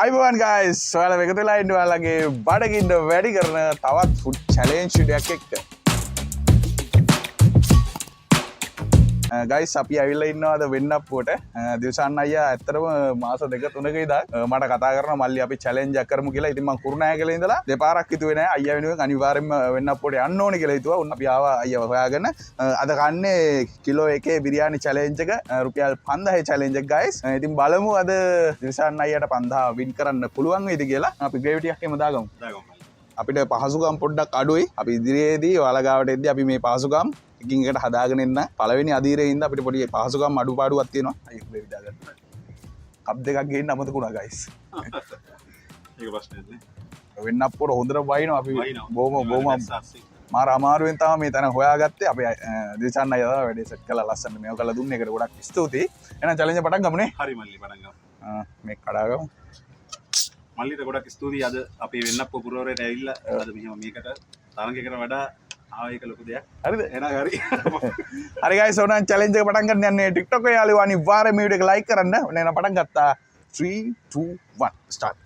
අයිබෝන් ගයිස් ඔයාලා එකතු වෙලා ඉන්න ඔයාලගේ බඩගින්න වැඩි කරන තවත් ෆුඩ් චැලෙන්ජ් එකක් එක්ක ගයිස් අපි ඇවිල්ලා ඉන්නවාද වෙන්නප්පුවට දිවසන් අයියා ඇත්තටම මාස දෙක තුනක ඉඳන් මට කතා කරනවා මල්ලි අපි චැලෙන්ජ් එකක් කරමු කියලා. ඉතින් මම කුරුණෑගල ඉඳලා දෙපාරක් හිතුවේ නෑ අයියා වෙනුවෙන් අනිවාර්යෙන්ම වෙන්නප්පුවට යන්න ඕනේ කියලා හිතුවා. උන් අපි ආවා අයියාව හොයාගෙන අද කන්නේ කිලෝ එකේ බිරියානි චැලෙන්ජ් එක රුපියල් 5000 චැලෙන්ජ් එක ගයිස්. ඉතින් බලමු අද දිවසන් අයියාට 5000 වින් කරන්න පුළුවන් වෙයිද කියලා. අපි ග්‍රේවි ටිකක් එම දාගමු. අපිට පහසුකම් පොඩ්ඩක් අඩුයි. අපි ඉදිරියේදී ඔයාලා ගාවට එද්දී අපි මේ පහසුකම් එකින් එකට හදාගෙන එන්න. පළවෙනි අදිරේ ඉඳන් අපිට පොඩි පහසුකම් අඩුපාඩුවක් තියෙනවා. අයියෝ මේ විදාගන්න. කප් දෙකක් ගේන්න අමතකුණා ගයිස්. ඒක ප්‍රශ්නයක් නේ. වෙන්නප්පුවට හොඳට වයින්නවා අපි බොහොම මාර අමාරුවෙන් තමයි මේ තැන හොයාගත්තේ. අපි දිසන්න අය තමයි වැඩේ සෙට් කරලා ලස්සනට මේව කරලා දුන්නේ. ඒකට ගොඩක් ස්තුතියි. එහෙනම් චැලෙන්ජ් එක පටන් ගමුනේ. හරි මල්ලි පටන් ගමු. මේ කඩාගමු. මල්ලිට ගොඩක් ස්තුතියි අද අපේ වෙන්නප්පු පුරවරයට ඇවිල්ලා අද මෙහෙම මේකට තරඟයකට වඩා ආවේක ලොකු දෙයක්. හරිද? එහෙනම් හරි. හරි ගයිස් ඕනනම් චැලෙන්ජ් එක පටන් ගන්න යන්නේ TikTok එකේ යාළුවෝ අනිවාර්යයෙන් මේ වීඩියෝ එක ලයික් කරන්න. ඔන්න එහෙනම් පටන් ගත්තා. 3 2 1 start.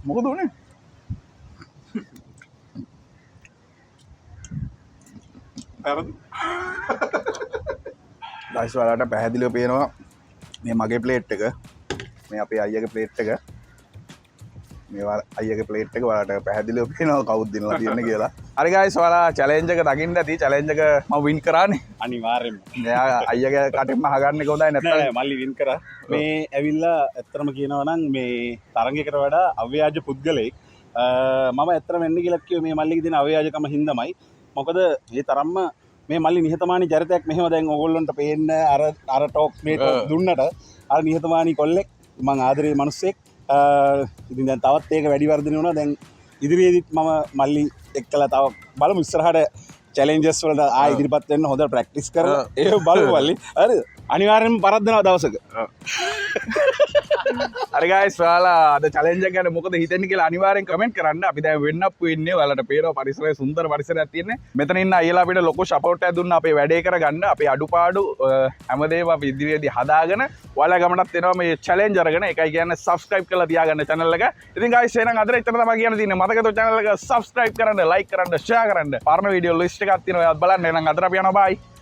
මොකද උනේ? ගයිස් ඔයාලට පැහැදිලිව පේනවා මේ මගේ ප්ලේට් එක මේ අපේ අයියගේ ප්ලේට් එක මේවා අයියගේ ප්ලේට් එක ඔයාලට පැහැදිලිව පේනවා කවුද දිනලා තියෙන්නේ කියලා. හරි ගයිස් ඔයාලා චැලෙන්ජ් එක දකින්න ඇති. චැලෙන්ජ් එක මම වින් කරානේ. අනිවාර්යෙන්ම. එයා අයියගේ කටින්ම අහගන්න එක හොඳයි නැත්නම් මල්ලි වින් කරා. මේ ඇවිල්ලා ඇත්තටම කියනවා නම් මේ තරඟයකට වඩා අව්‍යාජ පුද්ගලෙක් මම ඇත්තටම වෙන්න කියලා කිව්වේ මේ මල්ලිගේ දින අව්‍යාජකම හින්දාමයි. මොකද මේ තරම්ම මේ මල්ලි නිහතමානී චරිතයක් මෙහෙම දැන් ඕගොල්ලන්ට පේන්න අර ටෝක් මේ දුන්නට අර නිහතමානී කොල්ලෙක් මං ආදරේ මිනිස්සෙක් ඉතින් දැන් තවත් ඒක වැඩි වර්ධනය වුණා දැන් ඉදිරියේදීත් මම මල්ලි එක්කලා තව බලමු ඉස්සරහට චැලෙන්ජස් වලට ආයෙ ඉදිරිපත් වෙන්න හොඳට ප්‍රැක්ටිස් කරලා ඒක බලමු මල්ලි හරිද අනිවාර්යෙන්ම පරද්දනවා දවසක හරි ගයිස් ඔයාලා අද චැලෙන්ජ් එක ගැන මොකද හිතෙන්නේ කියලා අනිවාර්යෙන් කමෙන්ට් කරන්න. අපි දැන් වෙන්න අප්පු ඉන්නේ. ඔයාලට පේනවා පරිසරය සුන්දර පරිසරයක් තියෙන්නේ. මෙතන ඉන්න අයියලා අපිට ලොකු සපෝට් එකක් දුන්නා අපේ වැඩේ කරගන්න. අපේ අඩුපාඩු හැමදේම අපි ඉදිරියේදී හදාගෙන ඔයාලා ගමනක් එනවා මේ චැලෙන්ජ් අරගෙන. ඒකයි කියන්නේ subscribe කරලා තියාගන්න channel එක. ඉතින් ගයිස් එහෙනම් අද එච්චර තමයි කියන්න තියෙන්නේ. මතකද channel එක subscribe කරන්න, like කරන්න, share කරන්න. පරණ වීඩියෝ list එකක් තියෙනවා. ඒවත් බලන්න. එහෙනම් අද අපි යනවා bye.